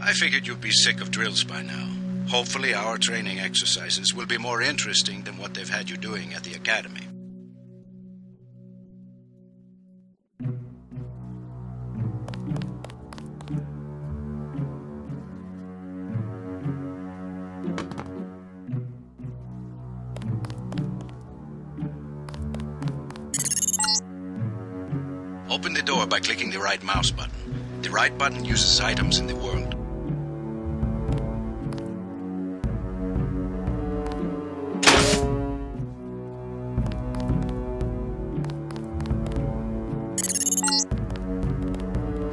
I figured you'd be sick of drills by now. Hopefully our training exercises will be more interesting than what they've had you doing at the academy. Open the door by clicking the right mouse button. The right button uses items in the world.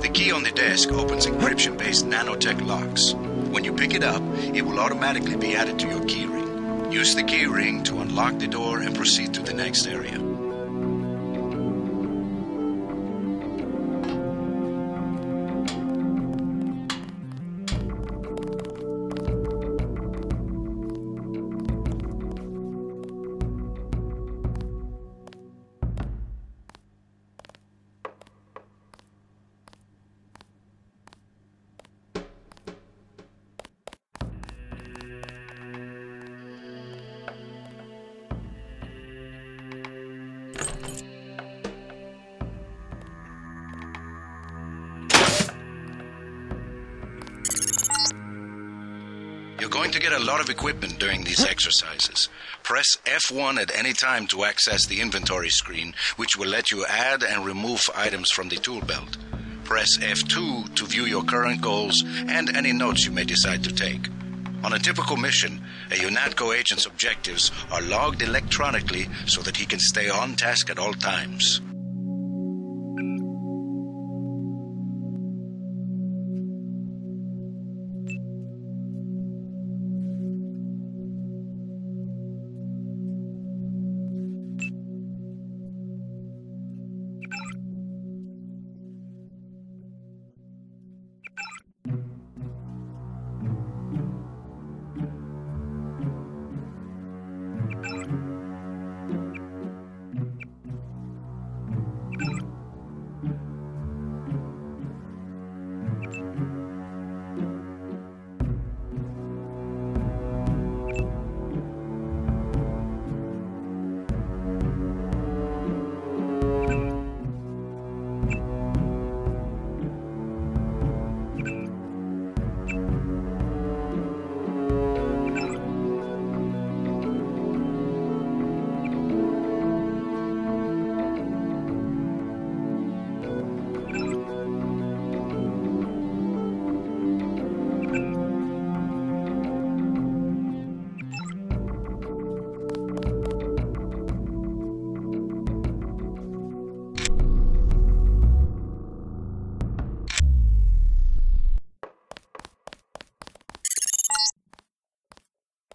The key on the desk opens encryption-based nanotech locks. When you pick it up, it will automatically be added to your keyring. Use the keyring to unlock the door and proceed to the next area. You're going to get a lot of equipment during these exercises. Press F1 at any time to access the inventory screen, which will let you add and remove items from the tool belt. Press F2 to view your current goals and any notes you may decide to take. On a typical mission, a UNATCO agent's objectives are logged electronically so that he can stay on task at all times.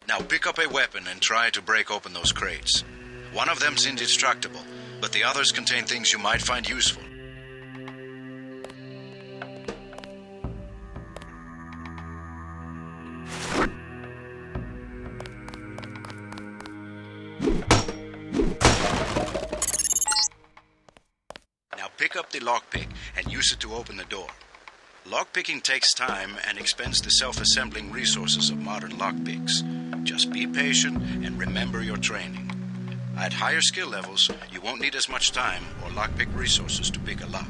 Now pick up a weapon and try to break open those crates. One of them's indestructible, but the others contain things you might find useful. Now pick up the lockpick and use it to open the door. Lockpicking takes time and expends the self-assembling resources of modern lockpicks. Just be patient and remember your training. At higher skill levels, you won't need as much time or lockpick resources to pick a lock.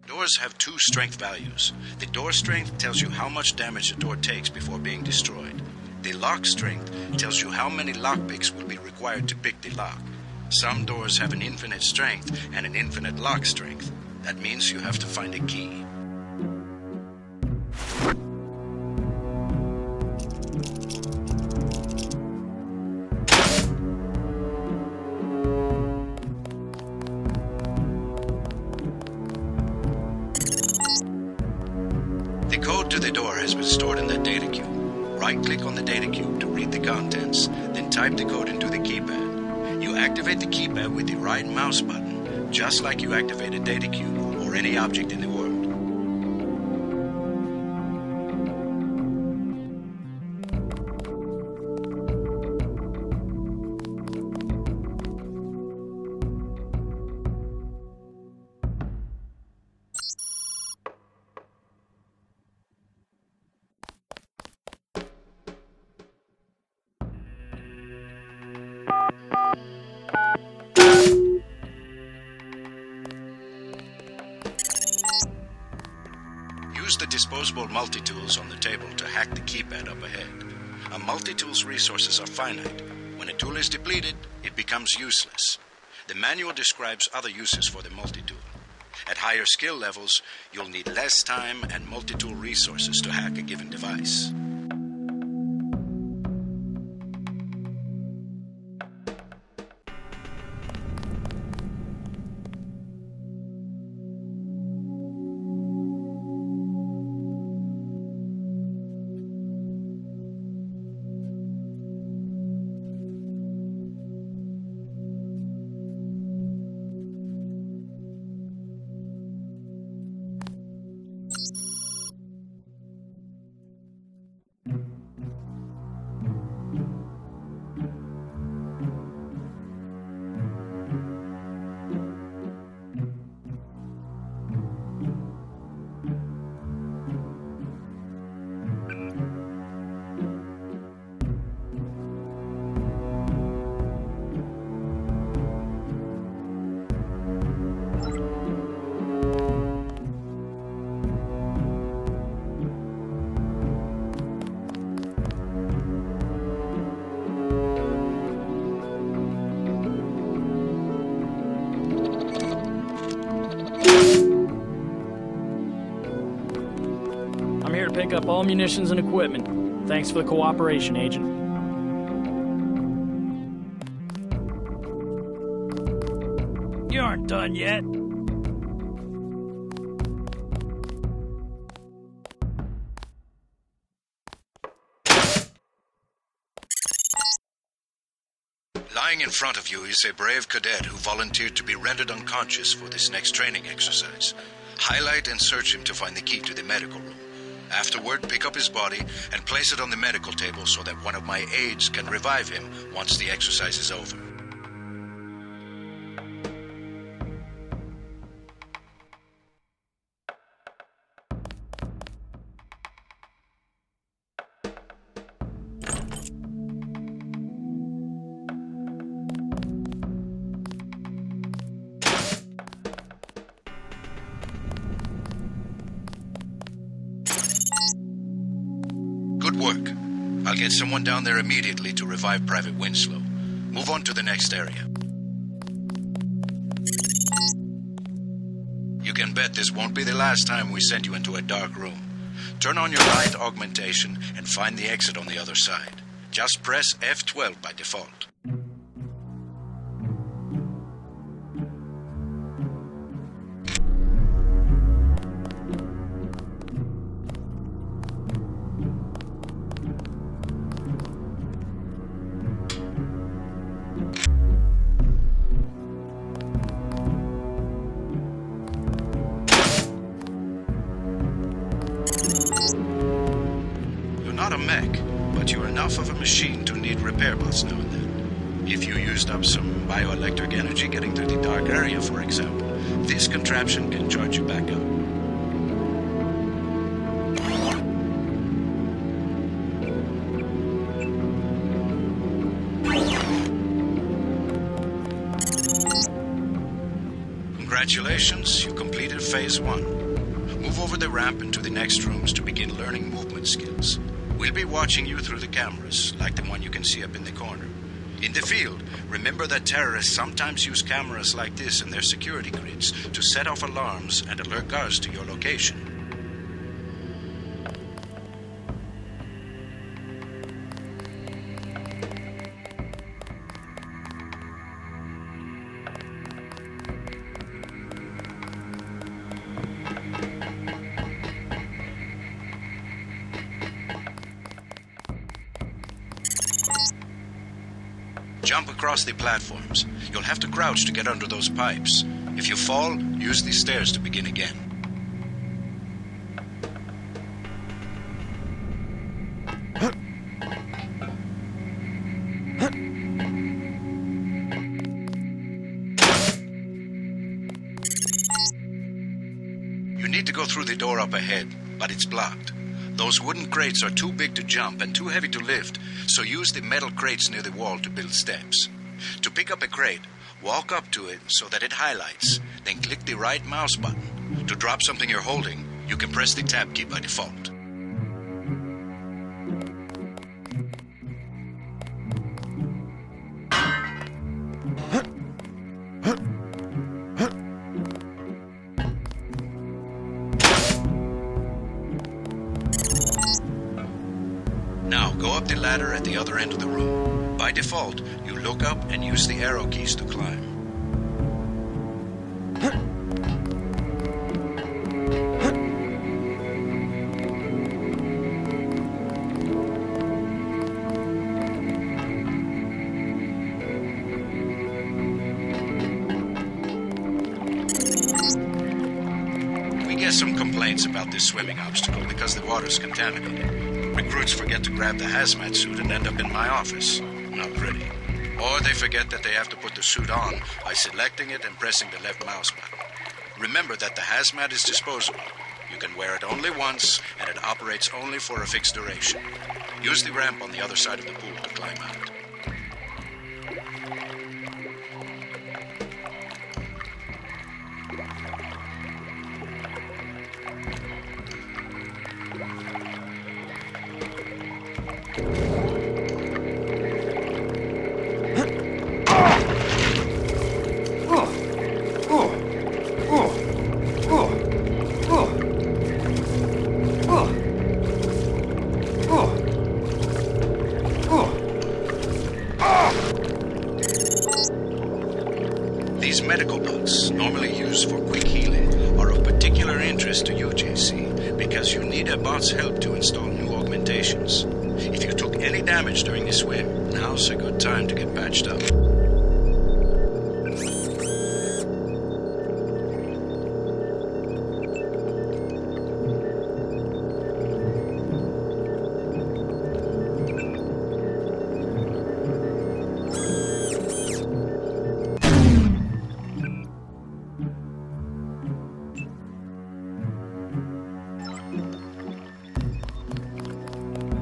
Doors have two strength values. The door strength tells you how much damage the door takes before being destroyed. The lock strength tells you how many lockpicks will be required to pick the lock. Some doors have an infinite strength and an infinite lock strength. That means you have to find a key. The code to the door has been stored in that data cube. Right-click on the data cube to read the contents, then type the code into the keypad. You activate the keypad with the right mouse button, just like you activate a data cube or any object in the world. Use the disposable multi-tools on the table to hack the keypad up ahead. A multi-tool's resources are finite. When a tool is depleted, it becomes useless. The manual describes other uses for the multi-tool. At higher skill levels, you'll need less time and multi-tool resources to hack a given device. Pick up all munitions and equipment. Thanks for the cooperation, Agent. You aren't done yet. Lying in front of you is a brave cadet who volunteered to be rendered unconscious for this next training exercise. Highlight and search him to find the key to the medical room. Afterward, pick up his body and place it on the medical table so that one of my aides can revive him once the exercise is over. Good work. I'll get someone down there immediately to revive Private Winslow. Move on to the next area. You can bet this won't be the last time we send you into a dark room. Turn on your light augmentation and find the exit on the other side. Just press F12 by default. Not a mech, but you're enough of a machine to need repair bots now and then. If you used up some bioelectric energy getting through the dark area, for example, this contraption can charge you back up. Congratulations, you completed Phase 1. Move over the ramp into the next rooms to begin learning movement skills. We'll be watching you through the cameras, like the one you can see up in the corner. In the field, remember that terrorists sometimes use cameras like this in their security grids to set off alarms and alert guards to your location. Jump across the platforms. You'll have to crouch to get under those pipes. If you fall, use these stairs to begin again. You need to go through the door up ahead, but it's blocked. Those wooden crates are too big to jump and too heavy to lift, so use the metal crates near the wall to build steps. To pick up a crate, walk up to it so that it highlights, then click the right mouse button. To drop something you're holding, you can press the tab key by default. Now, go up the ladder at the other end of the room. By default, you look up and use the arrow keys to climb. We get some complaints about this swimming obstacle because the water's contaminated. Recruits forget to grab the hazmat suit and end up in my office. Not pretty. Or they forget that they have to put the suit on by selecting it and pressing the left mouse button. Remember that the hazmat is disposable. You can wear it only once, and it operates only for a fixed duration. Use the ramp on the other side of the pool to climb out. These medical bugs, normally used for quick healing, are of particular interest to you, JC, because you need a bot's help to install new augmentations. If you took any damage during the swim, now's a good time to get patched up.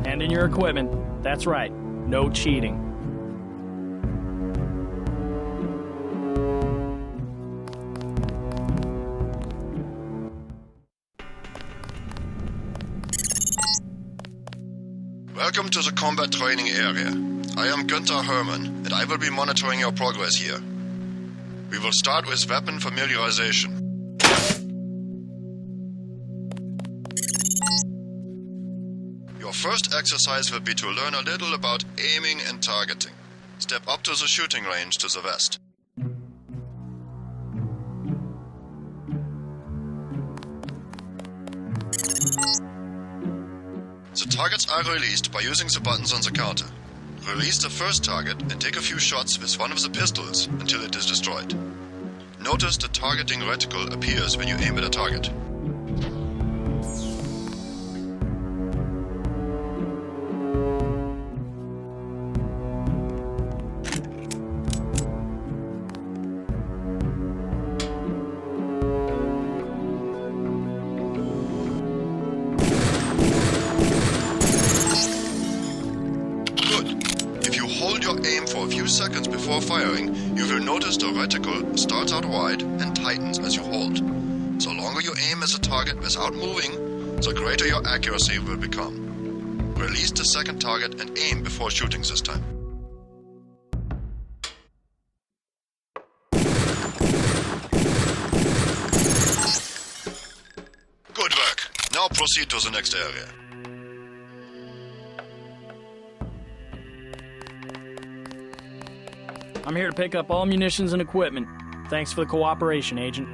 Hand in your equipment. That's right. No cheating. Welcome to the combat training area. I am Günther Hermann, and I will be monitoring your progress here. We will start with weapon familiarization. Your first exercise will be to learn a little about aiming and targeting. Step up to the shooting range to the west. The targets are released by using the buttons on the counter. Release the first target and take a few shots with one of the pistols until it is destroyed. Notice the targeting reticle appears when you aim at a target. Aim for a few seconds before firing, you will notice the reticle starts out wide and tightens as you hold. The longer you aim as a target without moving, the greater your accuracy will become. Release the second target and aim before shooting this time. Good work. Now proceed to the next area. I'm here to pick up all munitions and equipment. Thanks for the cooperation, Agent.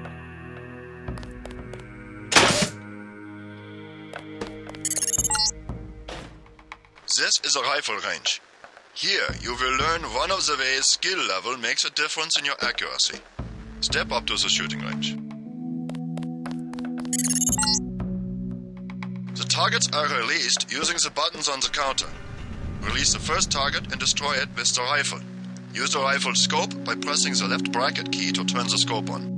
This is a rifle range. Here, you will learn one of the ways skill level makes a difference in your accuracy. Step up to the shooting range. The targets are released using the buttons on the counter. Release the first target and destroy it with the rifle. Use the rifle's scope by pressing the left bracket key to turn the scope on.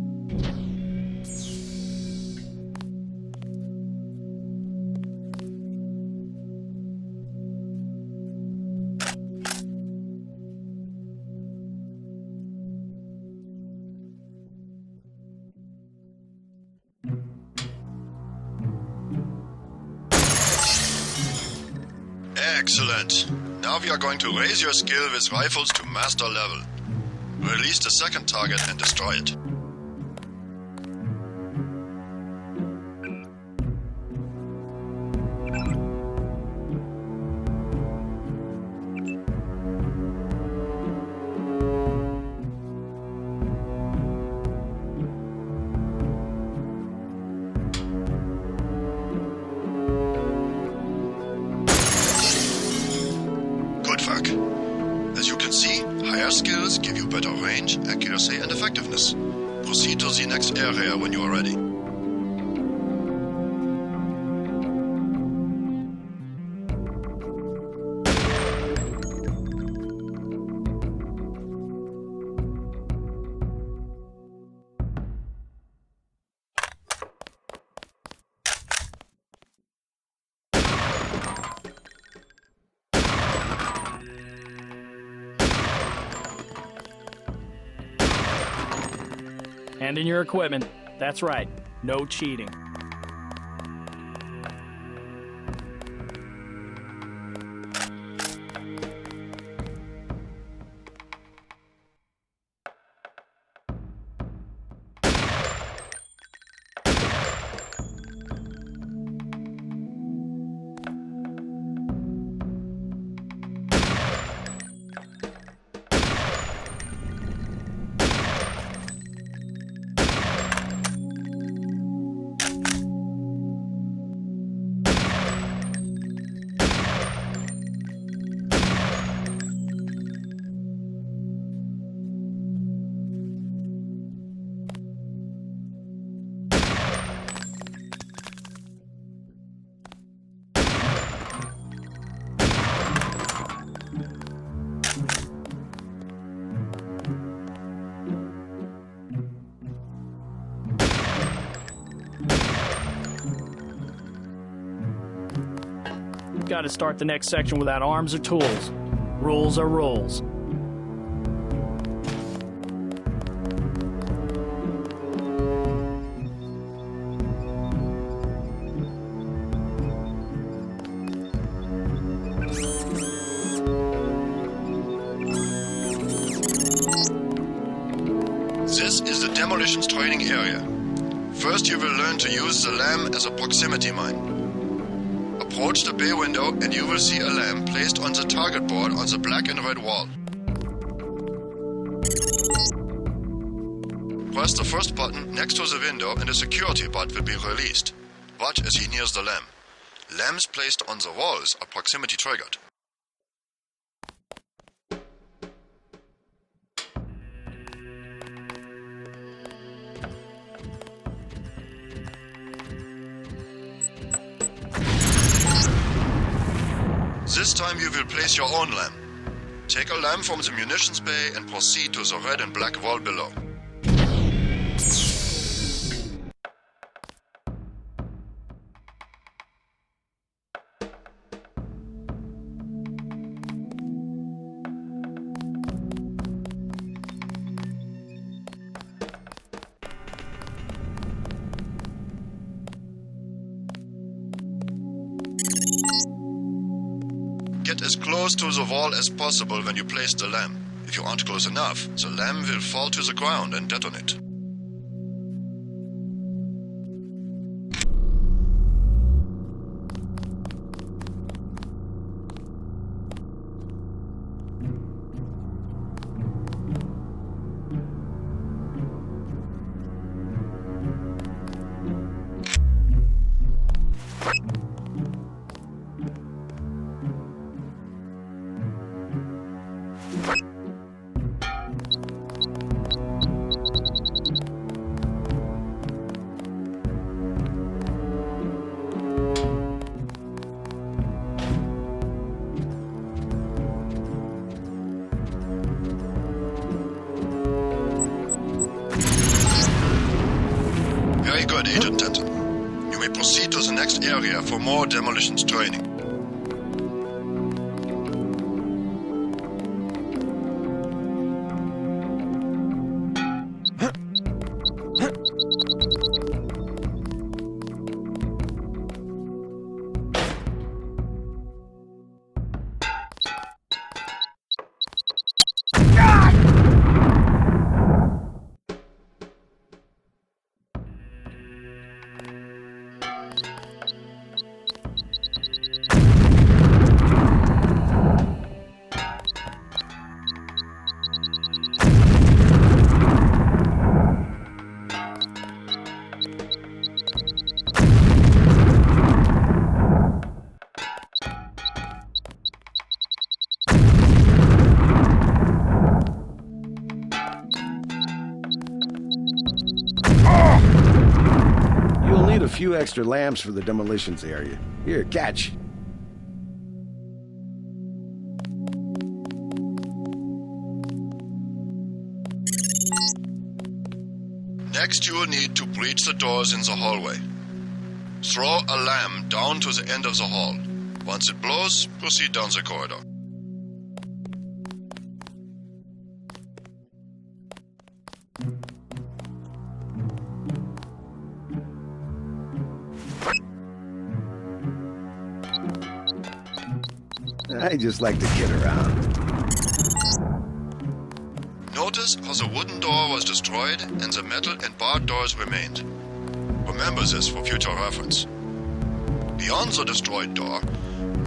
Excellent. Now we are going to raise your skill with rifles to master level. Release the second target and destroy it. As you can see, higher skills give you better range, accuracy and effectiveness. Proceed to the next area when you are ready. Hand in your equipment. That's right. No cheating. Got to start the next section without arms or tools. Rules are rules. This is the Demolitions training area. First you will learn to use the lamp as a proximity mine. Approach the bay window and you will see a lamp placed on the target board on the black and red wall. Press the first button next to the window and a security bot will be released. Watch as he nears the lamp. Lamps placed on the walls are proximity triggered. This time you will place your own lamp. Take a lamp from the munitions bay and proceed to the red and black wall below. Get as close to the wall as possible when you place the lamp. If you aren't close enough, the lamp will fall to the ground and detonate. good, Agent Denton. You may proceed to the next area for more demolitions training. You'll need a few extra lamps for the demolitions area. Here, catch. Next, you will need to breach the doors in the hallway. Throw a lamp down to the end of the hall. Once it blows, proceed down the corridor. I just like to kid around. Notice how the wooden door was destroyed and the metal and barred doors remained. Remember this for future reference. Beyond the destroyed door,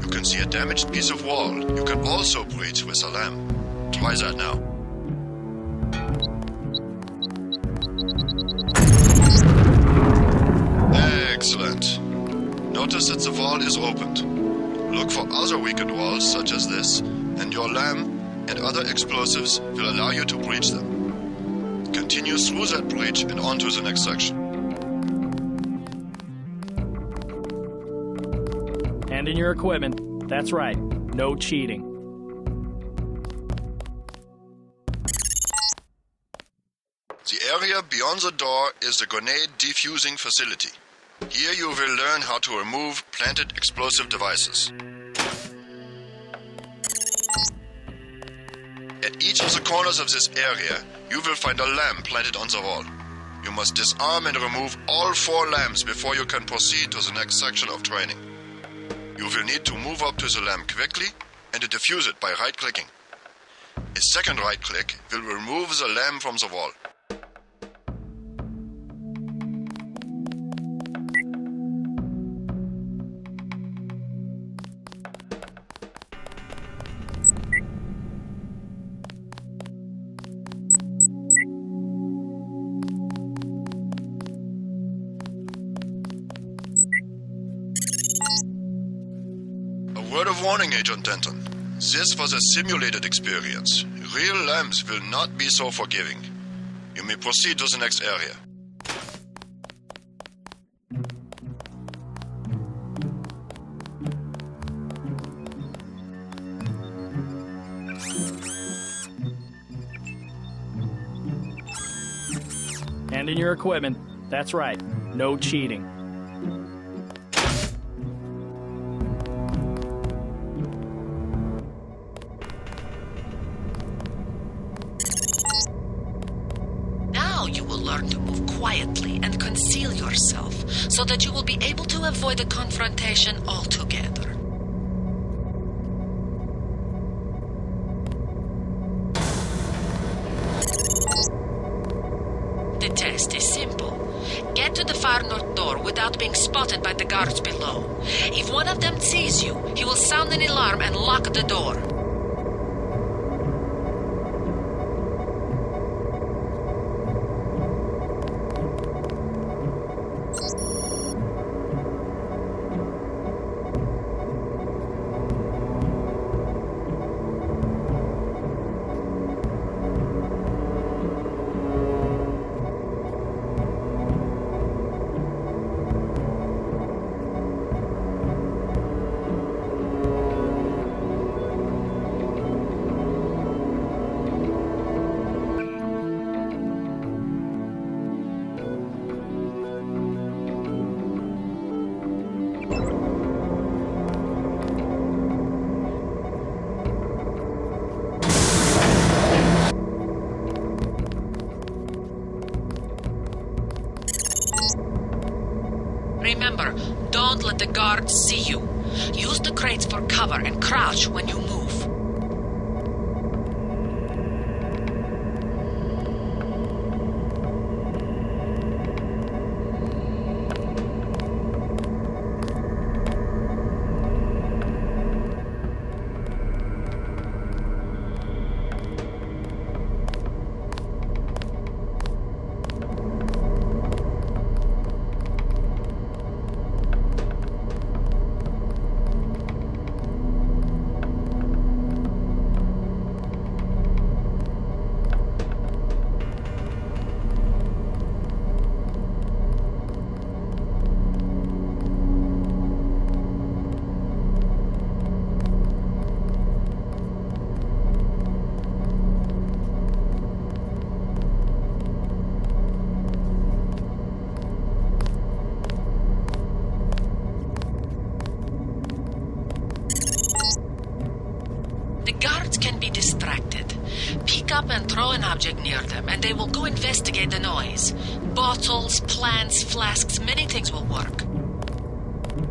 you can see a damaged piece of wall you can also breach with a lamp. Try that now. Excellent. Notice that the wall is opened. Look for other weakened walls such as this, and your lamp and other explosives will allow you to breach them. Continue through that breach and on to the next section. Hand in your equipment. That's right. No cheating. The area beyond the door is the grenade defusing facility. Here you will learn how to remove planted explosive devices. At each of the corners of this area, you will find a lamp planted on the wall. You must disarm and remove all 4 lamps before you can proceed to the next section of training. You will need to move up to the lamp quickly and to defuse it by right-clicking. A second right-click will remove the lamp from the wall. Word of warning, Agent Denton. This was a simulated experience. Real lamps will not be so forgiving. You may proceed to the next area. Hand in your equipment. That's right. No cheating. You will learn to move quietly and conceal yourself so that you will be able to avoid a confrontation altogether. The test is simple. Get to the far north door without being spotted by the guards below. If one of them sees you, he will sound an alarm and lock the door. the guards see you. Use the crates for cover and crouch when you move. The guards can be distracted. Pick up and throw an object near them, and they will go investigate the noise. Bottles, plants, flasks, many things will work.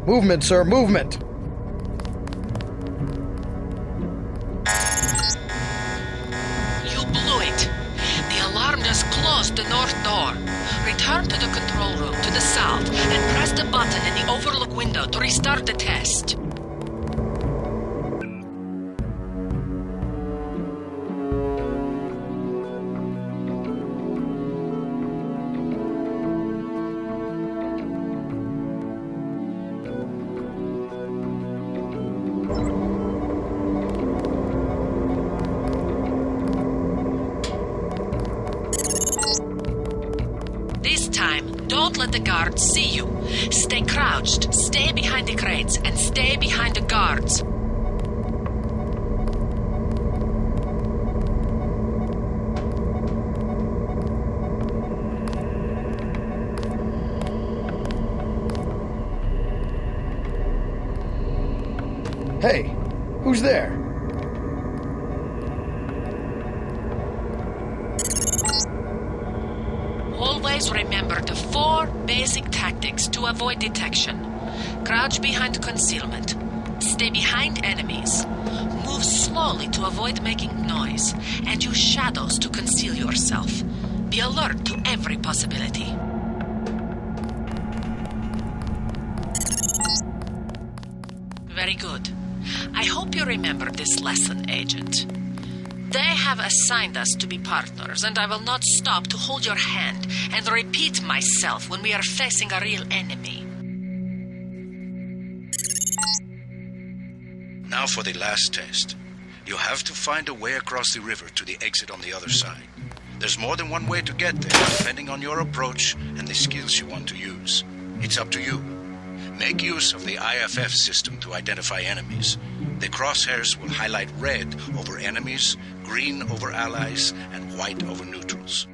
Movement, sir, movement! You blew it. The alarm just closed the north door. Return to the control room to the south and press the button in the overlook window to restart the test. This time, don't let the guards see you. Stay crouched, stay behind the crates, and stay behind the guards. Hey, who's there? Always remember the 4 basic tactics to avoid detection. Crouch behind concealment. Stay behind enemies. Move slowly to avoid making noise. And use shadows to conceal yourself. Be alert to every possibility. Very good. I hope you remember this lesson, Agent. They have assigned us to be partners, and I will not stop to hold your hand and repeat myself when we are facing a real enemy. Now for the last test. You have to find a way across the river to the exit on the other side. There's more than one way to get there, depending on your approach and the skills you want to use. It's up to you. Make use of the IFF system to identify enemies. The crosshairs will highlight red over enemies, green over allies, and white over neutrals.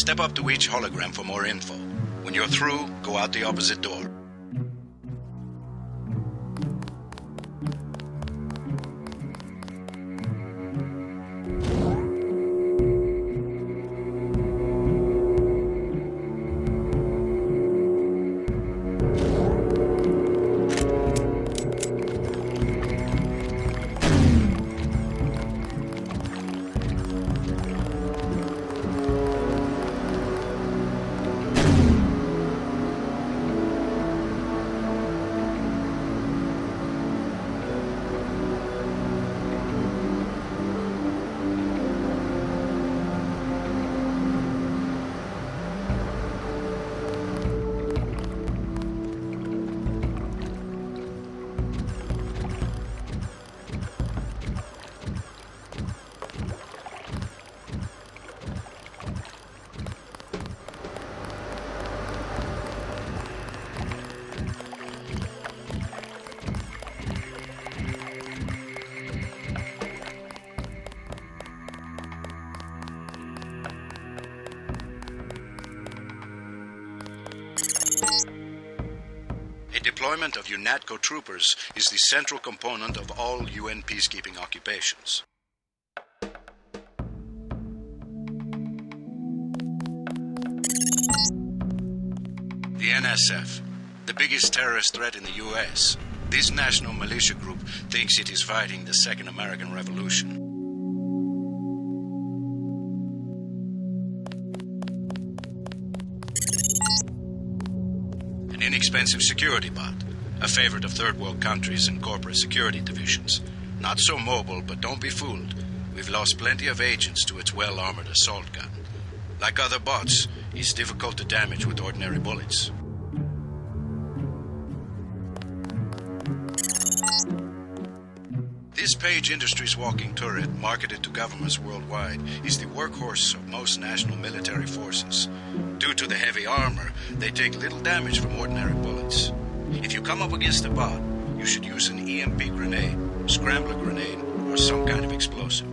Step up to each hologram for more info. When you're through, go out the opposite door. Deployment of UNATCO troopers is the central component of all UN peacekeeping occupations. The NSF, the biggest terrorist threat in the US. This national militia group thinks it is fighting the Second American Revolution. An inexpensive security bot, a favorite of third world countries and corporate security divisions. Not so mobile, but don't be fooled. We've lost plenty of agents to its well-armored assault gun. Like other bots, it's difficult to damage with ordinary bullets. This Page Industries walking turret, marketed to governments worldwide, is the workhorse of most national military forces. Due to the heavy armor, they take little damage from ordinary bullets. If you come up against a bot, you should use an EMP grenade, scrambler grenade, or some kind of explosive.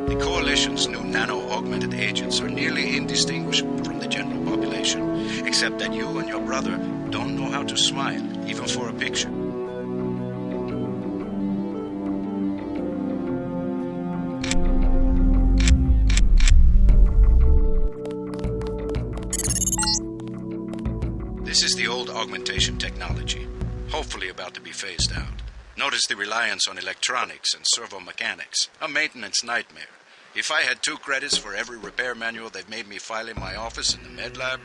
The Coalition's new nano-augmented agents are nearly indistinguishable from the general population, except that you and your brother don't know how to smile, even for a picture. This is the old augmentation technology, hopefully about to be phased out. Notice the reliance on electronics and servo-mechanics, a maintenance nightmare. If I had 2 credits for every repair manual they've made me file in my office in the med lab...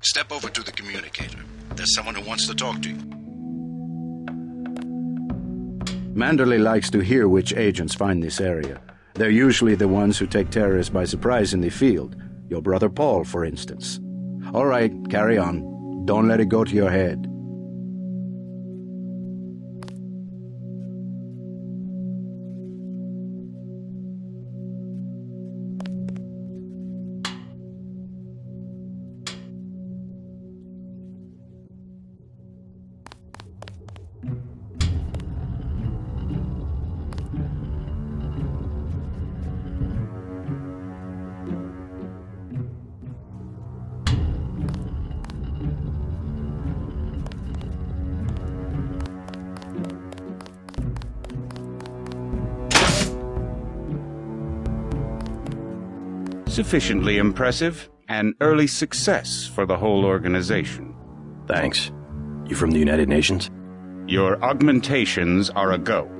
Step over to the communicator. There's someone who wants to talk to you. Manderley likes to hear which agents find this area. They're usually the ones who take terrorists by surprise in the field. Your brother Paul, for instance. All right, carry on. Don't let it go to your head. Sufficiently impressive, an early success for the whole organization. Thanks. You from the United Nations? Your augmentations are a go.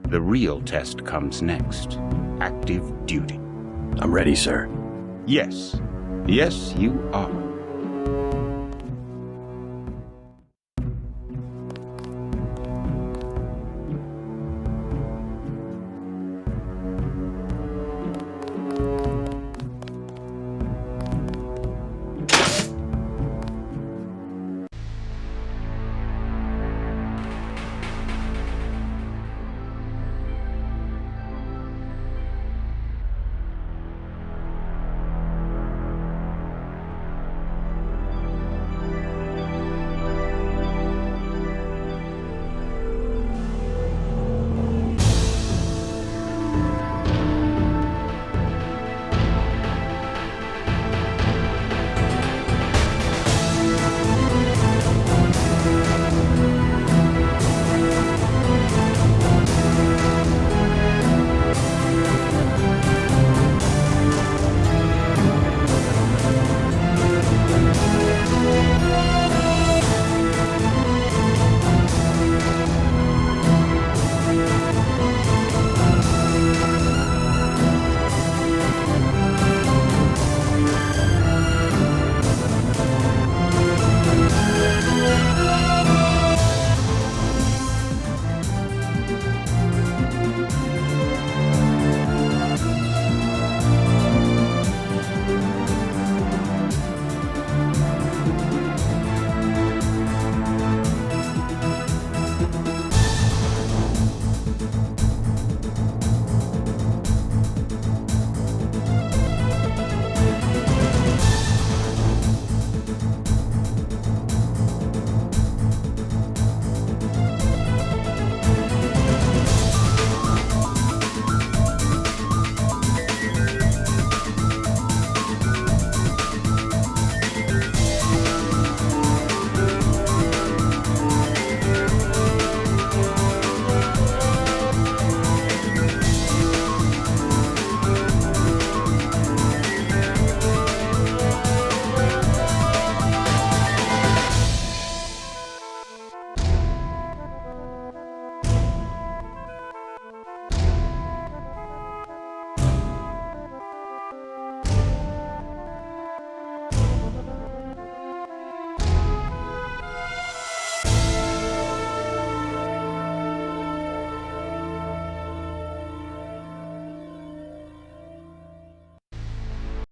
The real test comes next. Active duty. I'm ready, sir. Yes. Yes, you are.